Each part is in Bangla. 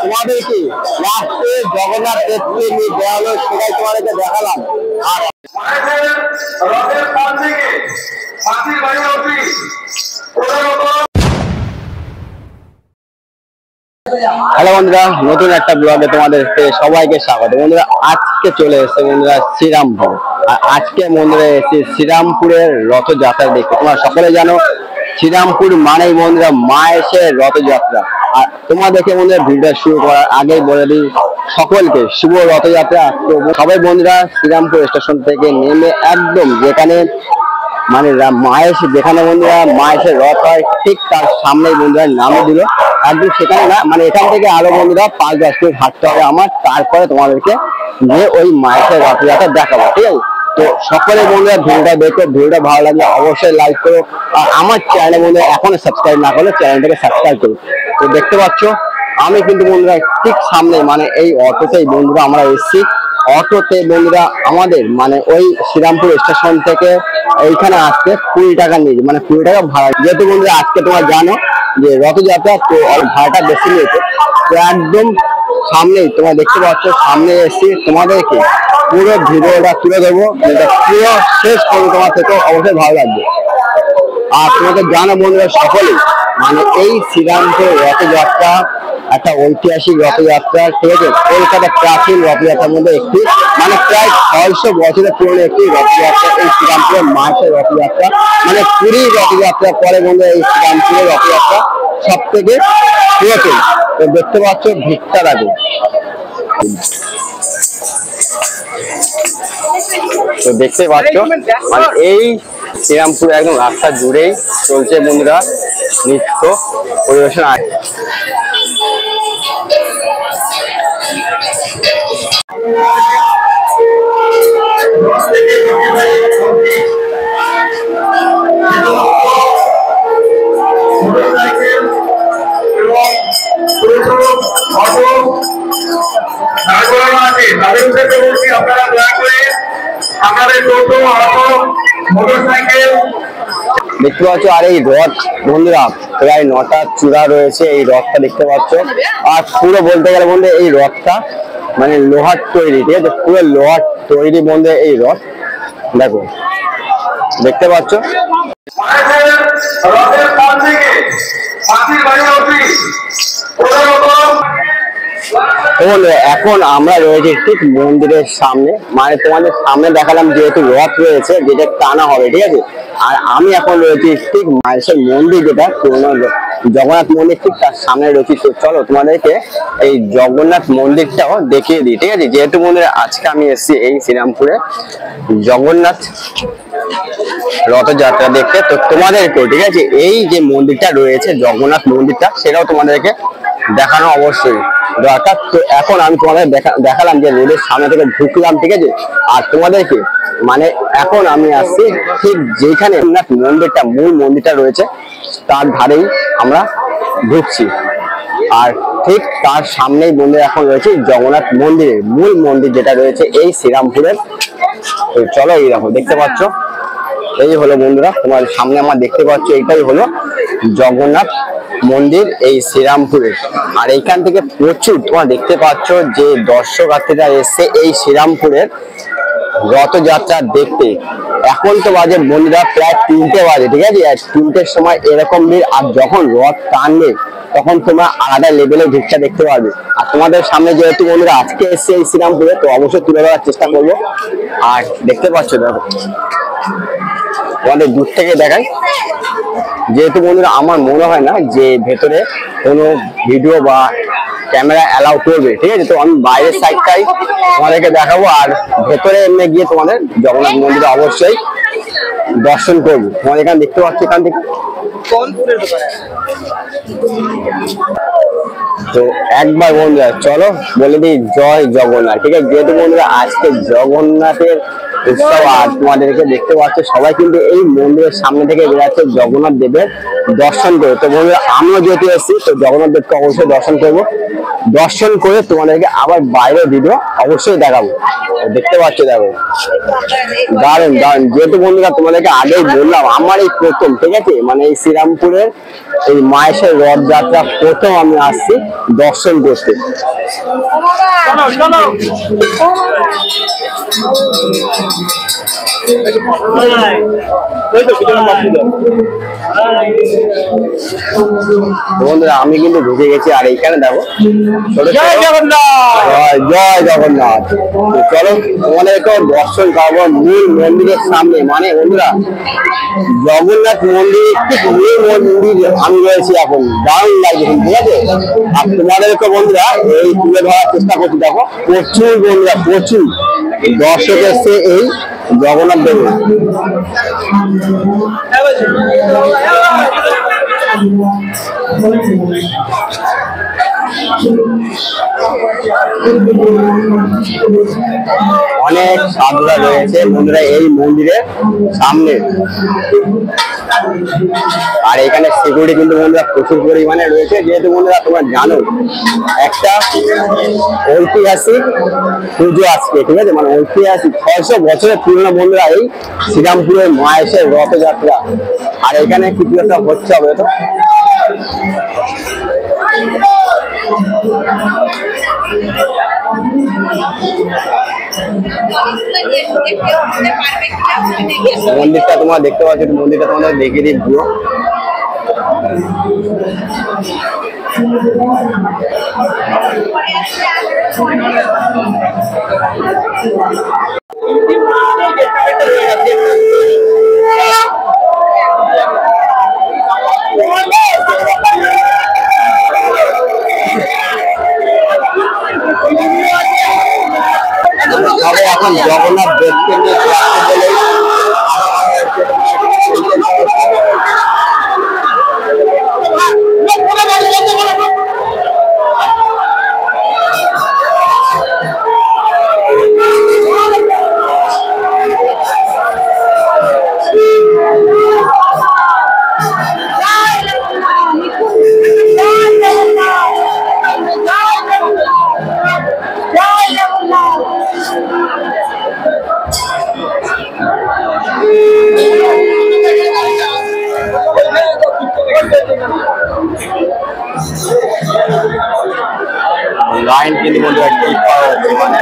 তোমাদেরকে লাস্টে জগন্নাথ দেবকে নিয়ে দেওয়া হলো, সেটাই তোমাদেরকে দেখালাম। আর হ্যালো বন্ধুরা, নতুন একটা ব্লগে তোমাদেরকে সবাইকে স্বাগত। বন্ধুরা আজকে চলে এসেছে বন্ধুরা শ্রীরামপুর। আর আজকে বন্ধুরা এসেছে শ্রীরামপুরের রথযাত্রা দেখতে। তোমরা সকলে জানো শ্রীরামপুর মানেই বন্ধুরা মায়ের রথযাত্রা। আর তোমাদেরকে বন্ধুরা ভিডিও শুরু করার আগেই বলে দিই সকলকে শুভ রথযাত্রা। তো সবাই বন্ধুরা শ্রীরামপুর স্টেশন থেকে নেমে একদম যেখানে মানে মায়ের যেখানে বন্ধুরা মায়ের রথ হয় ঠিক তার সামনেই বন্ধুরা নামে দিল। একদম সেখানে না, মানে এখান থেকে আরো বন্ধুরা 5-10 মিনিট হাঁটতে হবে আমার, তারপরে তোমাদেরকে নিয়ে ওই মায়ের রথযাত্রা দেখাবো, ঠিক আছে? তো সকলে বন্ধুরা ভিডিওটা দেখো, ভিডিওটা ভালো লাগলে অবশ্যই লাইক করো। আর আমার চ্যানেলে বন্ধুরা এখনো সাবস্ক্রাইব না করলে চ্যানেলটাকে সাবস্ক্রাইব করো। তো দেখতে পাচ্ছ আমি কিন্তু বন্ধুরা ঠিক সামনে মানে এই অটোতেই বন্ধুরা আমরা এসেছি। অটোতে বন্ধুরা আমাদের মানে ওই শ্রীরামপুর স্টেশন থেকে এইখানে আসতে 20 টাকা নিয়েছে, মানে 20 টাকা ভাড়া। যেহেতু বন্ধুরা আজকে তোমরা জানো যে রথযাত্রা, তো ভাড়াটা বেশি নিয়েছে। তো একদম সামনেই তোমরা দেখতে পাচ্ছ, সামনে এসেছি, তোমাদেরকে পুরো ভিডিওটা তুলে দেবো, পুরো শেষ করে তোমার থেকে অবশ্যই ভালো লাগবে। আর তোমাদের জানো বন্ধুরা সকলেই মানে এই শ্রীরামপুর রথযাত্রা একটা ঐতিহাসিক রথযাত্রা, ঠিক আছে? কলকাতা প্রাচীন রথযাত্রার মধ্যে একটি, মানে প্রায় 600 বছরের পুরনো একটি রথযাত্রা এই শ্রীরামপুরের মায়ের রথযাত্রা। মানে পুরীর রথযাত্রা পরে বন্ধুরা এই শ্রীরামপুরের রথযাত্রা সব থেকে পুরাতন। তো দেখতে পাচ্ছ ভিড়টা দেখো। তো দেখতে পাচ্ছ মানে এই শ্রীরামপুর একদম রাস্তা জুড়েই চলছে বন্ধুরা নৃত্য পরিবেশন। আপনারা দয়া করে আমাদের টোটো, অটো, মোটরসাইকেল দেখতে পাচ্ছ। আর এই রথ বন্ধুরা প্রায় 9টা চূড়া রয়েছে এই রথটা দেখতে পাচ্ছ। আর পুরো বলতে গেলে বন্ধু এই রথটা মানে লোহার তৈরি, ঠিক আছে? পুরো লোহার তৈরি বন্ধু এই রথ দেখো, দেখতে পাচ্ছ। রথের পর থেকে মাটির বাড়ি অবধি এখন আমরা রয়েছি ঠিক মন্দিরের সামনে, মানে তোমাদের সামনে দেখালাম যেহেতু রথ রয়েছে যেটা টানা হবে, ঠিক আছে? আর আমি এখন রয়েছি ঠিক মায়ের মন্দির, যেটা পুরোনো জগন্নাথ মন্দির, ঠিক তার সামনে রয়েছি। তো চলো তোমাদেরকে এই জগন্নাথ মন্দিরটাও দেখিয়ে দিই, ঠিক আছে? যেহেতু মন্দিরে আজকে আমি এসেছি এই শ্রীরামপুরে জগন্নাথ রথযাত্রা দেখতে, তো তোমাদেরকেও ঠিক আছে এই যে মন্দিরটা রয়েছে জগন্নাথ মন্দিরটা সেটাও তোমাদেরকে দেখানো অবশ্যই দরকার। তো এখন আমি তোমাদের দেখালাম যে রোডের সামনে থেকে ঢুকলাম, ঠিক আছে? আর তোমাদেরকে মানে এখন আমি আসছি ঠিক যেখানে মন্দিরটা মূল মন্দিরটা রয়েছে তার ধারেই আমরা ঢুকছি। আর ঠিক তার সামনেই বন্ধুরা এখন রয়েছে জগন্নাথ মন্দিরের মূল মন্দির যেটা রয়েছে এই শ্রীরামপুরের। তো চলো এই দেখো, দেখতে পাচ্ছ এই হলো বন্ধুরা তোমার সামনে আমার দেখতে পাচ্ছ, এইটাই হলো জগন্নাথ মন্দির এই শ্রীরামপুরে। আর এইখান থেকে প্রচুর তোমরা দেখতে পাচ্ছ যে দর্শনার্থীরা এসছে এই শ্রীরামপুরের রথযাত্রা দেখতে। এখন তো বাজে বন্ধুরা প্রায় 3টে বাজে, ঠিক আছে? আর 3টের সময় এরকম ভিড়, আর যখন রথ টানবে তখন তোমরা আলাদা লেভেলে ভিড়টা দেখতে পারবে। আর তোমাদের সামনে যেহেতু বন্ধুরা আজকে এসছে এই শ্রীরামপুরে, তো অবশ্যই তুলে ধরার চেষ্টা করবো। আর দেখতে পাচ্ছ দেখো, তোমাদের দূর থেকে দেখাই, যেহেতু বন্ধুরা আমার মনে হয় না যে ভেতরে কোনো ভিডিও বা ক্যামেরা অ্যালাউ করবে, ঠিক আছে? তো আমি বাইরের সাইডটাই তোমাদেরকে দেখাবো, আর ভেতরে এমনি গিয়ে তোমাদের জগন্নাথ মন্দিরে অবশ্যই দর্শন করবো। তোমাদের এখানে দেখতে পাচ্ছ এখান থেকে। তো একবার বন্ধুরা চলো বলে দিই জয় জগন্নাথ, ঠিক আছে? যেহেতু বন্ধুরা আজকে জগন্নাথের উৎসব, আর তোমাদেরকে দেখতে পাচ্ছ সবাই কিন্তু এই মন্দিরের সামনে থেকে বেরাচ্ছে জগন্নাথ দেবের দর্শন করে। তো বন্ধুরা আমিও যেহেতু এসেছি তো জগন্নাথ দেবকে অবশ্যই দর্শন করবো। দর্শন করে তোমাদেরকে আবার বাইরে ভিডিও অবশ্যই দেখাবো। দেখতে পাচ্ছ, দেখো দারুন দারুন। যেহেতু বন্ধুরা তোমাদেরকে আগেই বললাম আমার এই প্রথম, ঠিক আছে, মানে এই শ্রীরামপুরের এই মায়ের রথযাত্রা প্রথম আমি আসছি দর্শন করতে। বন্ধুরা আমি কিন্তু ঢুকে গেছি, আর এইখানে দেখো জয় জগন্নাথ। চলো তোমাদেরকে দর্শন করবো মূল মন্দিরের সামনে, মানে বন্ধুরা জগন্নাথ মন্দির ঠিক মূল মন্দির আমি রয়েছি এখন, দারুণ লাগছে, ঠিক আছে। আর তোমাদেরকে বন্ধুরা এই তুলে ধরার চেষ্টা করছি। দেখো প্রচুর বন্ধুরা, প্রচুর দর্শক এসছে এই জগন্নাথ দেবের। অনেক সাধুরা রয়েছে বন্ধুরা এই মন্দিরের সামনে, আর এখানে সিকিউরিটি কিন্তু বন্ধুরা প্রচুর পরিমাণে রয়েছে। যেহেতু বন্ধুরা তোমরা জানো একটা ঐতিহাসিক পুজো আজকে, ঠিক আছে, মানে ঐতিহাসিক 600 বছরের পুরনো বন্ধুরা এই শ্রীরামপুরের মায়ের রথযাত্রা। আর এখানে কিছু একটা হচ্ছে হবে তো, মন্দিরটা তোমরা দেখতে পাচ্ছ, মন্দিরটা তোমাদের দেখিয়ে দিই পুরো। সবাই এখন জগন্নাথ দেখতে নিয়ে বলে লাইন কিন্তু বন্ধুরা ঠিক করা হচ্ছে, মানে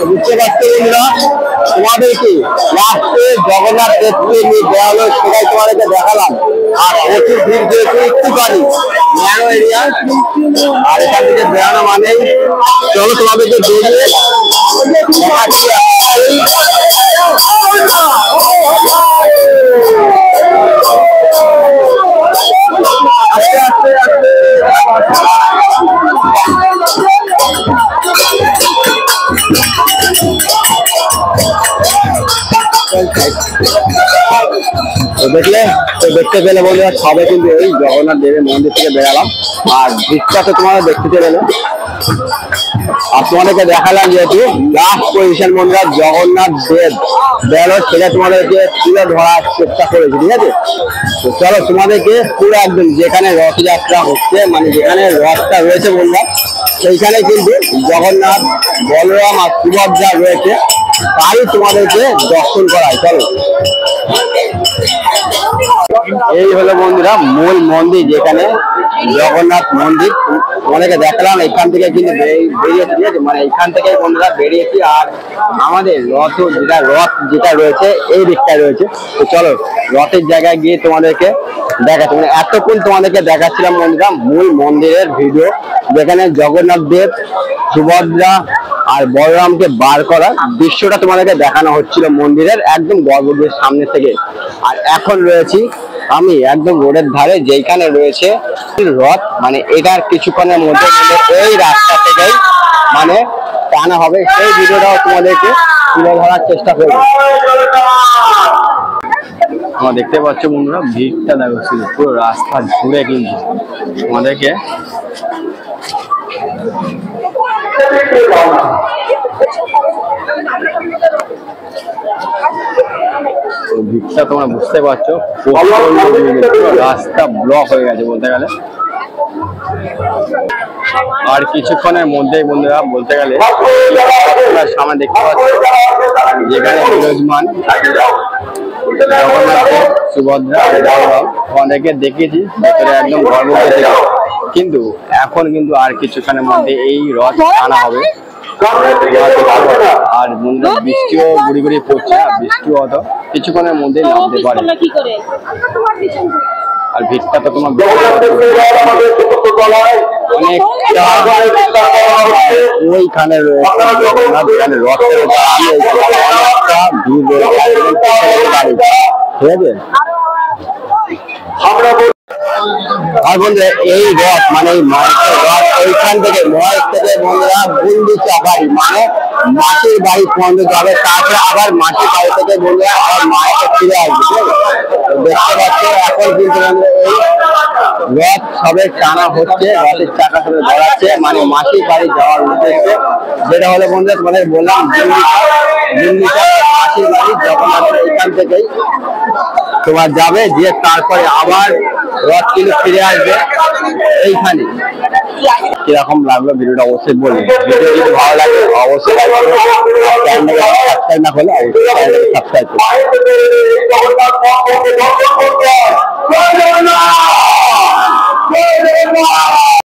বুঝতে পারছো বন্ধুরা, তোমাদেরকে লাস্টে জগন্নাথ দেখতে নিয়ে দেওয়া হলো, সেটাই তোমাদেরকে দেখালাম। আর প্রচুর ভিড় যেহেতু একটুখানি ন্যারো এরিয়া, আর এখান থেকে বেড়ানো মানেই চলো তোমাদেরকে বেরিয়ে দেখাচ্ছি। আস্তে আস্তে আস্তে দেখলে তো দেখতে পেলে বন্ধুরা সবাই কিন্তু এই জগন্নাথ দেবের মন্দির থেকে বেরালাম, আর দৃশ্যটা তো তোমরা দেখতে পেলে। আর তোমাদেরকে দেখালাম যেহেতু লাস্ট পজিশন বন্ধুরা জগন্নাথ দেব বেরো, সেটা তোমাদেরকে তুলে ধরার চেষ্টা করেছি, ঠিক আছে। তো চলো তোমাদেরকে পুরো একদম যেখানে রথযাত্রা হচ্ছে, মানে যেখানে রথটা রয়েছে বন্ধুরা, সেইখানে কিন্তু জগন্নাথ, বলরাম আর সুভদ্রা রয়েছে, তাই তোমাদেরকে দর্শন করায়। চলো, এই হলো বন্ধুরা মূল মন্দির, যেখানে জগন্নাথ মন্দির অনেকে দেখালাম। এখান থেকে কিন্তু বেরিয়েছি, ঠিক আছে, মানে এখান থেকে বন্ধুরা বেরিয়েছি। আর আমাদের রথ যেটা রয়েছে এই দিকটায় রয়েছে। তো চলো রথের জায়গায় গিয়ে তোমাদেরকে দেখাচ্ছি। মানে এতক্ষণ তোমাদেরকে দেখাচ্ছিলাম বন্ধুরা মূল মন্দিরের ভিডিও, যেখানে জগন্নাথ দেব, সুভদ্রা আর বলরামকে বার করা দৃশ্যটা তোমাদেরকে দেখানো হচ্ছিল মন্দিরের একদম গর্ভগৃহের সামনে থেকে। আর এখন রয়েছি আমি একদম রোডের ধারে, যেখানে রয়েছে রথ। মানে এটার কিছুক্ষণের মধ্যে এই রাস্তা থেকেই মানে টানা হবে। সেই ভিডিওটাও তোমাদেরকে তুলে ধরার চেষ্টা করবো। তোমরা দেখতে পাচ্ছ বন্ধুরা ভিড়টা দেখো, পুরো রাস্তা জুড়ে কিন্তু তোমাদেরকে ভিড়টা তোমরা বুঝতে পারছো, রাস্তা ব্লক হয়ে গেছে বলতে গেলে। আর কিছুক্ষণের মধ্যেই বন্ধুরা বলতে গেলে সামনে দেখতে পাচ্ছ যেখানে বিরাজমান জগন্নাথ, সুভদ্রা, বলরাম অনেকে দেখেছি ভেতরে একদম গর্ভগৃহে, কিন্তু এখন কিন্তু আর কিছুক্ষণের মধ্যে এই রথ আনা হবে। আর বন্ধুরা বৃষ্টিও গুড়ি গুড়ি পড়ছে, বৃষ্টিও অত কিছুক্ষণের মধ্যে নামতে পারে। আর ভিড়টা তো তোমার ওইখানে রয়েছে রথের অনেকটা ভিড় রয়েছে, ঠিক আছে। আর বন্ধুরা এই রথ মানে এই মায়ের রথ ওইখান থেকে মহেশ থেকে বন্ধুরা গুন্ডিচা বাড়ি মানে মাসির বাড়ি পর্যন্ত যাবে, তারপরে আবার মাসির বাড়ি থেকে বন্ধুরা আবার মায়ের ফিরে আসবে, ঠিক আছে। দেখতে পাচ্ছ এখন কিন্তু এই রথ সবে টানা হচ্ছে, রথের চাকা সবে ধরাচ্ছে মানে মাসির বাড়ি যাওয়ার উদ্দেশ্যে। যেটা হলো বন্ধুরা তোমাদের বললাম গুন্ডিচা মাসির বাড়ি জগন্নাথের এখান থেকেই তোমার যাবে, যে তারপরে আবার রথ কিন্তু ফিরে আসবে এইখানে। কিরকম লাগলো ভিডিওটা অবশ্যই বলবেন। ভিডিও যদি ভালো লাগে অবশ্যই সাবস্ক্রাইব না করলে অবশ্যই সাবস্ক্রাইব করুন।